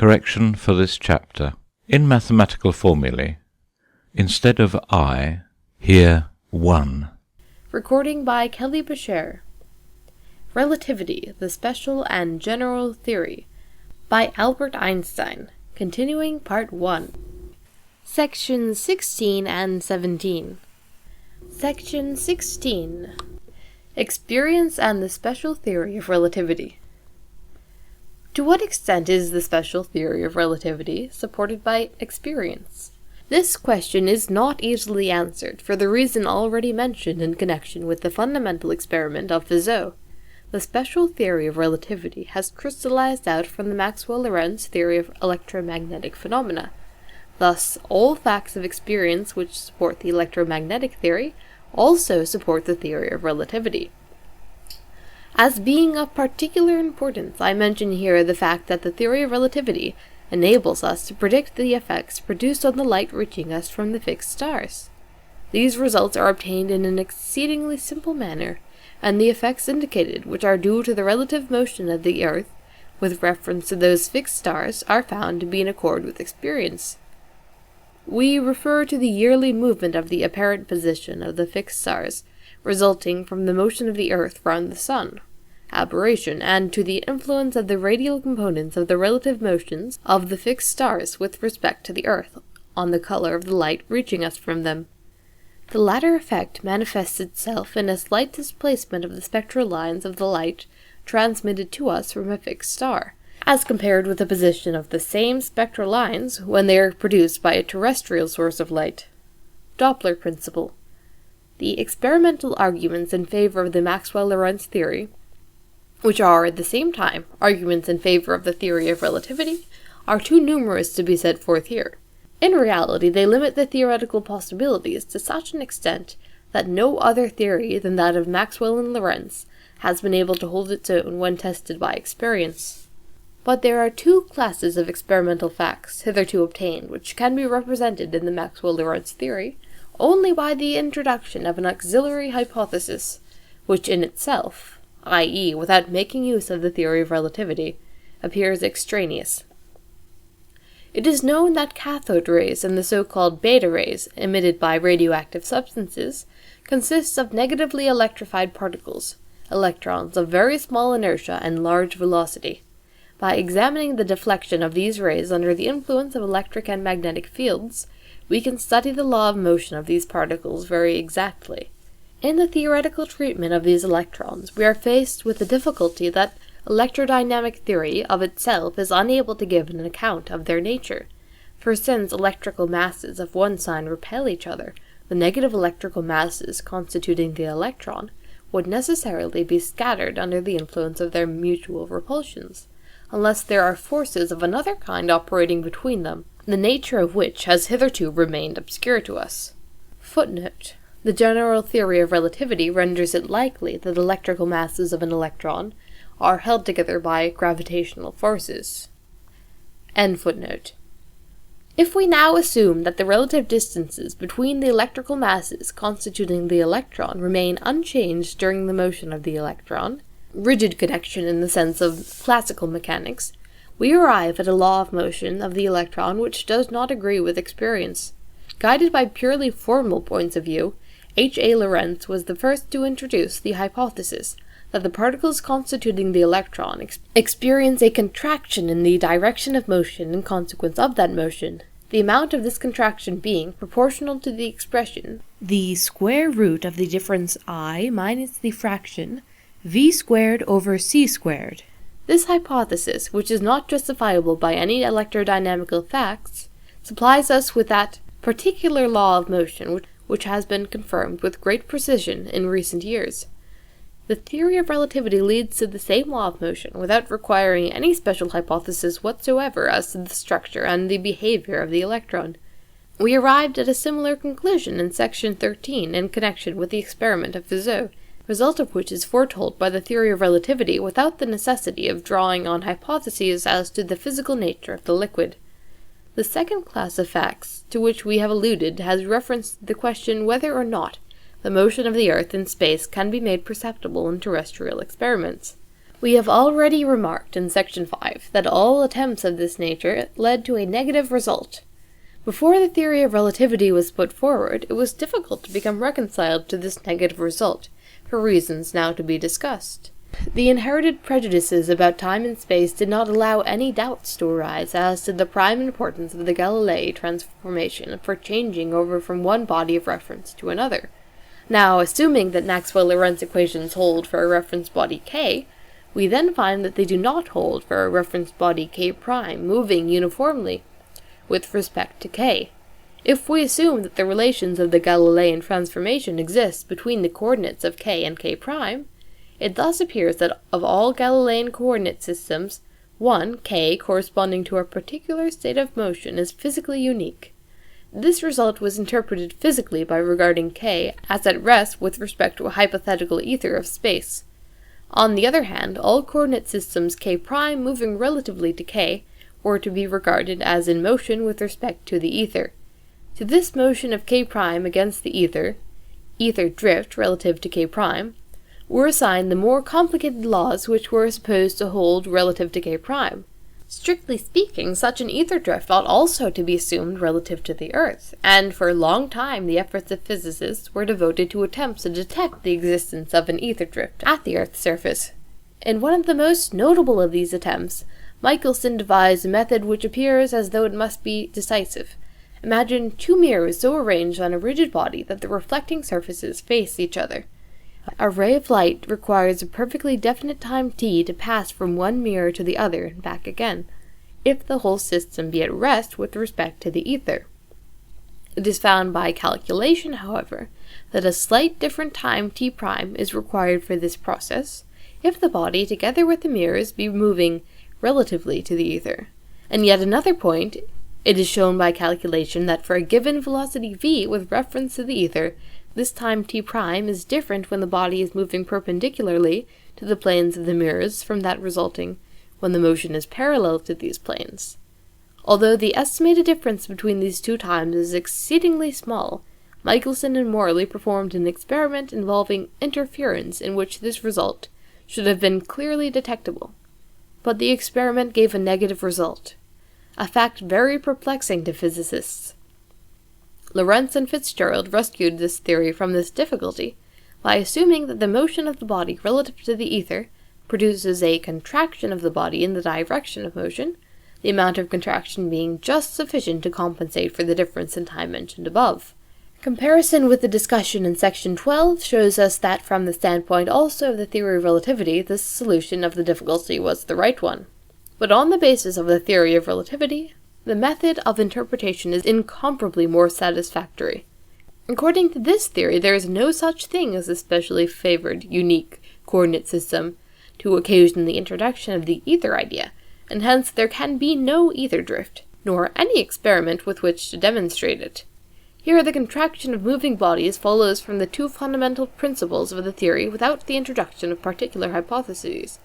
Correction for this chapter. In mathematical formulae, instead of I, hear 1. Recording by Kelly Basher. Relativity, the Special and General Theory, by Albert Einstein. Continuing Part 1. Sections 16 and 17. Section 16. Experience and the Special Theory of Relativity. To what extent is the special theory of relativity supported by experience? This question is not easily answered for the reason already mentioned in connection with the fundamental experiment of Fizeau. The special theory of relativity has crystallized out from the Maxwell-Lorentz theory of electromagnetic phenomena. Thus, all facts of experience which support the electromagnetic theory also support the theory of relativity. As being of particular importance, I mention here the fact that the theory of relativity enables us to predict the effects produced on the light reaching us from the fixed stars. These results are obtained in an exceedingly simple manner, and the effects indicated, which are due to the relative motion of the Earth with reference to those fixed stars, are found to be in accord with experience. We refer to the yearly movement of the apparent position of the fixed stars, resulting from the motion of the Earth round the Sun, aberration, and to the influence of the radial components of the relative motions of the fixed stars with respect to the Earth on the color of the light reaching us from them. The latter effect manifests itself in a slight displacement of the spectral lines of the light transmitted to us from a fixed star, as compared with the position of the same spectral lines when they are produced by a terrestrial source of light. Doppler principle. The experimental arguments in favor of the Maxwell-Lorentz theory, which are at the same time arguments in favor of the theory of relativity, are too numerous to be set forth here. In reality, they limit the theoretical possibilities to such an extent that no other theory than that of Maxwell and Lorentz has been able to hold its own when tested by experience. But there are two classes of experimental facts hitherto obtained which can be represented in the Maxwell-Lorentz theory only by the introduction of an auxiliary hypothesis, which in itself, i.e., without making use of the theory of relativity, appears extraneous. It is known that cathode rays and the so-called beta rays emitted by radioactive substances consist of negatively electrified particles, electrons of very small inertia and large velocity. By examining the deflection of these rays under the influence of electric and magnetic fields, we can study the law of motion of these particles very exactly. In the theoretical treatment of these electrons, we are faced with the difficulty that electrodynamic theory of itself is unable to give an account of their nature, for since electrical masses of one sign repel each other, the negative electrical masses constituting the electron would necessarily be scattered under the influence of their mutual repulsions, unless there are forces of another kind operating between them, the nature of which has hitherto remained obscure to us. Footnote. The general theory of relativity renders it likely that electrical masses of an electron are held together by gravitational forces. End footnote. If we now assume that the relative distances between the electrical masses constituting the electron remain unchanged during the motion of the electron, rigid connection in the sense of classical mechanics, we arrive at a law of motion of the electron which does not agree with experience. Guided by purely formal points of view, H. A. Lorentz was the first to introduce the hypothesis that the particles constituting the electron experience a contraction in the direction of motion in consequence of that motion, the amount of this contraction being proportional to the expression the square root of the difference I minus the fraction v squared over c squared. This hypothesis, which is not justifiable by any electrodynamical facts, supplies us with that particular law of motion which has been confirmed with great precision in recent years. The theory of relativity leads to the same law of motion without requiring any special hypothesis whatsoever as to the structure and the behavior of the electron. We arrived at a similar conclusion in section 13 in connection with the experiment of Fizeau, result of which is foretold by the theory of relativity without the necessity of drawing on hypotheses as to the physical nature of the liquid. The second class of facts to which we have alluded has reference to the question whether or not the motion of the Earth in space can be made perceptible in terrestrial experiments. We have already remarked in section 5 that all attempts of this nature led to a negative result. Before the theory of relativity was put forward, it was difficult to become reconciled to this negative result, for reasons now to be discussed. The inherited prejudices about time and space did not allow any doubts to arise as to the prime importance of the Galilei transformation for changing over from one body of reference to another. Now, assuming that Maxwell-Lorentz equations hold for a reference body K, we then find that they do not hold for a reference body K' moving uniformly with respect to K. If we assume that the relations of the Galilean transformation exist between the coordinates of K and K', it thus appears that of all Galilean coordinate systems, one, K, corresponding to a particular state of motion, is physically unique. This result was interpreted physically by regarding K as at rest with respect to a hypothetical ether of space. On the other hand, all coordinate systems K' moving relatively to K were to be regarded as in motion with respect to the ether. To this motion of K' against the ether drift relative to K', were assigned the more complicated laws which were supposed to hold relative to K'. Strictly speaking, such an ether drift ought also to be assumed relative to the Earth, and for a long time the efforts of physicists were devoted to attempts to detect the existence of an ether drift at the Earth's surface. In one of the most notable of these attempts, Michelson devised a method which appears as though it must be decisive. Imagine two mirrors so arranged on a rigid body that the reflecting surfaces face each other. A ray of light requires a perfectly definite time t to pass from one mirror to the other and back again, if the whole system be at rest with respect to the ether. It is found by calculation, however, that a slight different time t' is required for this process, if the body, together with the mirrors, be moving relatively to the ether. And yet another point, it is shown by calculation that for a given velocity v with reference to the ether, this time t' is different when the body is moving perpendicularly to the planes of the mirrors from that resulting when the motion is parallel to these planes. Although the estimated difference between these two times is exceedingly small, Michelson and Morley performed an experiment involving interference in which this result should have been clearly detectable. But the experiment gave a negative result, a fact very perplexing to physicists. Lorentz and Fitzgerald rescued this theory from this difficulty by assuming that the motion of the body relative to the ether produces a contraction of the body in the direction of motion, the amount of contraction being just sufficient to compensate for the difference in time mentioned above. Comparison with the discussion in section 12 shows us that from the standpoint also of the theory of relativity, this solution of the difficulty was the right one. But on the basis of the theory of relativity, the method of interpretation is incomparably more satisfactory. According to this theory, there is no such thing as a specially favored, unique coordinate system to occasion the introduction of the ether idea, and hence there can be no ether drift, nor any experiment with which to demonstrate it. Here the contraction of moving bodies follows from the two fundamental principles of the theory without the introduction of particular hypotheses,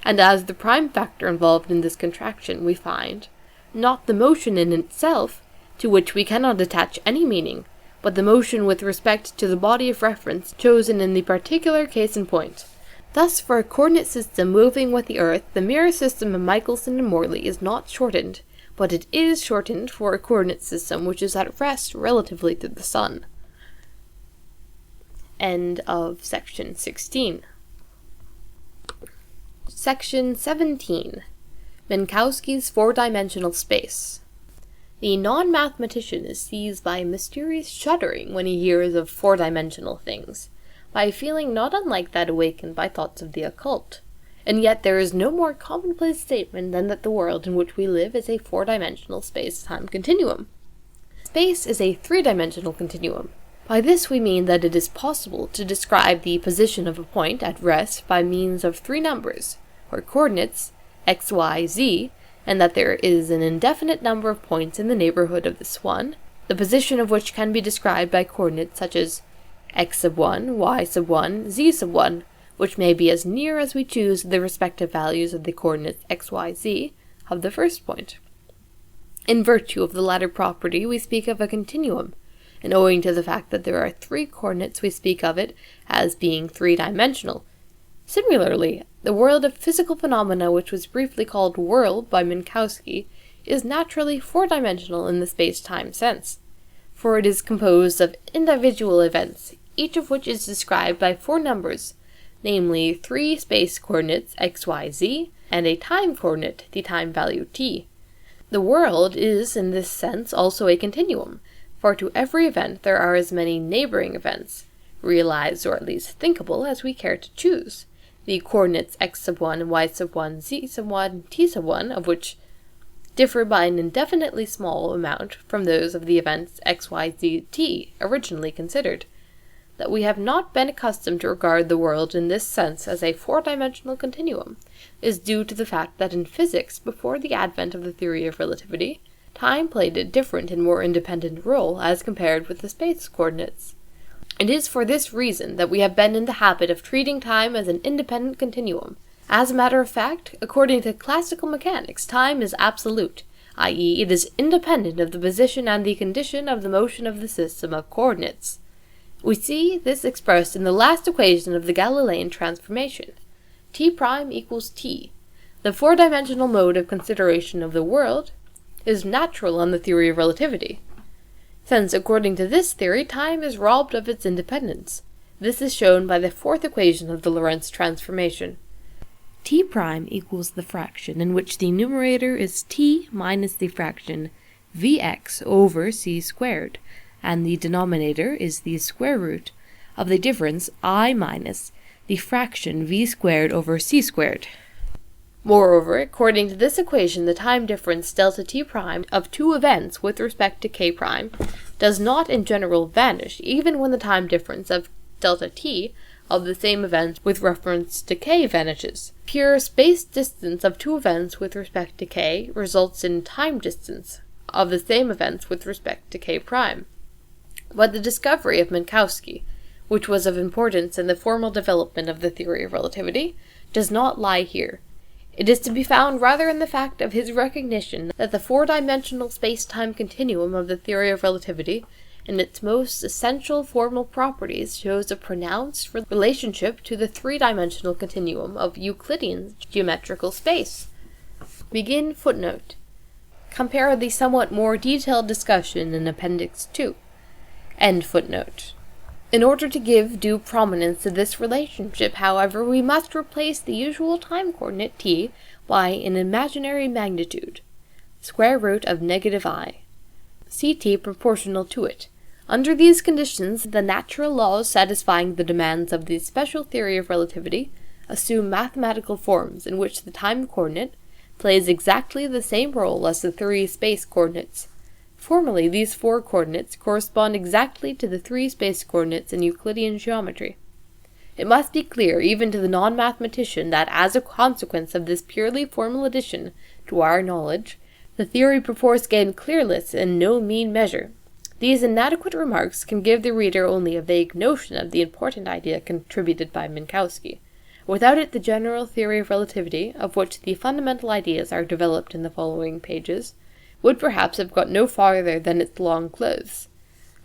and as the prime factor involved in this contraction we find not the motion in itself, to which we cannot attach any meaning, but the motion with respect to the body of reference chosen in the particular case in point. Thus, for a coordinate system moving with the Earth, the mirror system of Michelson and Morley is not shortened, but it is shortened for a coordinate system which is at rest relatively to the Sun. End of section 16. Section 17. Minkowskis' four-dimensional space. The non-mathematician is seized by a mysterious shuddering when he hears of four-dimensional things, by a feeling not unlike that awakened by thoughts of the occult. And yet there is no more commonplace statement than that the world in which we live is a four-dimensional space-time continuum. Space is a three-dimensional continuum. By this we mean that it is possible to describe the position of a point at rest by means of three numbers, or coordinates, x, y, z, and that there is an indefinite number of points in the neighborhood of this one, the position of which can be described by coordinates such as x sub 1, y sub 1, z sub 1, which may be as near as we choose the respective values of the coordinates x, y, z of the first point. In virtue of the latter property, we speak of a continuum, and owing to the fact that there are three coordinates, we speak of it as being three-dimensional. Similarly, the world of physical phenomena, which was briefly called world by Minkowski, is naturally four-dimensional in the space-time sense, for it is composed of individual events, each of which is described by four numbers, namely 3 space coordinates x, y, z, and a time coordinate, the time value t. The world is, in this sense, also a continuum, for to every event there are as many neighboring events, realized or at least thinkable as we care to choose, the coordinates x1, y1, z1, t1, of which differ by an indefinitely small amount from those of the events x, y, z, t originally considered. That we have not been accustomed to regard the world in this sense as a four-dimensional continuum is due to the fact that in physics, before the advent of the theory of relativity, time played a different and more independent role as compared with the space coordinates. It is for this reason that we have been in the habit of treating time as an independent continuum. As a matter of fact, according to classical mechanics, time is absolute, i.e., it is independent of the position and the condition of the motion of the system of coordinates. We see this expressed in the last equation of the Galilean transformation. T prime equals t. The four-dimensional mode of consideration of the world is natural on the theory of relativity, since according to this theory time is robbed of its independence. This is shown by the fourth equation of the Lorentz transformation. T prime equals the fraction in which the numerator is t minus the fraction vx over c squared, and the denominator is the square root of the difference I minus the fraction v squared over c squared. Moreover, according to this equation, the time difference delta t prime of two events with respect to k prime does not in general vanish, even when the time difference of delta t of the same event with reference to k vanishes. Pure space distance of two events with respect to k results in time distance of the same events with respect to k prime. But the discovery of Minkowski, which was of importance in the formal development of the theory of relativity, does not lie here. It is to be found rather in the fact of his recognition that the four-dimensional space-time continuum of the theory of relativity, in its most essential formal properties, shows a pronounced relationship to the three-dimensional continuum of Euclidean geometrical space. Begin footnote. Compare the somewhat more detailed discussion in Appendix 2. End footnote. In order to give due prominence to this relationship, however, we must replace the usual time coordinate t by an imaginary magnitude, square root of negative I, ct proportional to it. Under these conditions, the natural laws satisfying the demands of the special theory of relativity assume mathematical forms in which the time coordinate plays exactly the same role as the three space coordinates. Formally, these four coordinates correspond exactly to the three space coordinates in Euclidean geometry. It must be clear even to the non-mathematician that as a consequence of this purely formal addition to our knowledge, the theory perforce gained clearness in no mean measure. These inadequate remarks can give the reader only a vague notion of the important idea contributed by Minkowski. Without it, the general theory of relativity, of which the fundamental ideas are developed in the following pages, would perhaps have got no farther than its long clothes.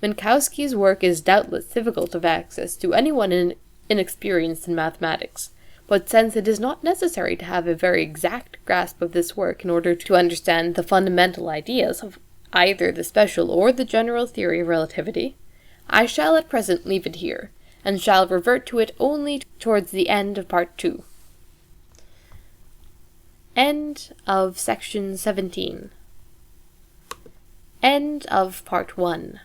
Minkowski's work is doubtless difficult of access to anyone inexperienced in mathematics, but since it is not necessary to have a very exact grasp of this work in order to understand the fundamental ideas of either the special or the general theory of relativity, I shall at present leave it here, and shall revert to it only towards the end of Part 2. End of Section 17. End of Part 1.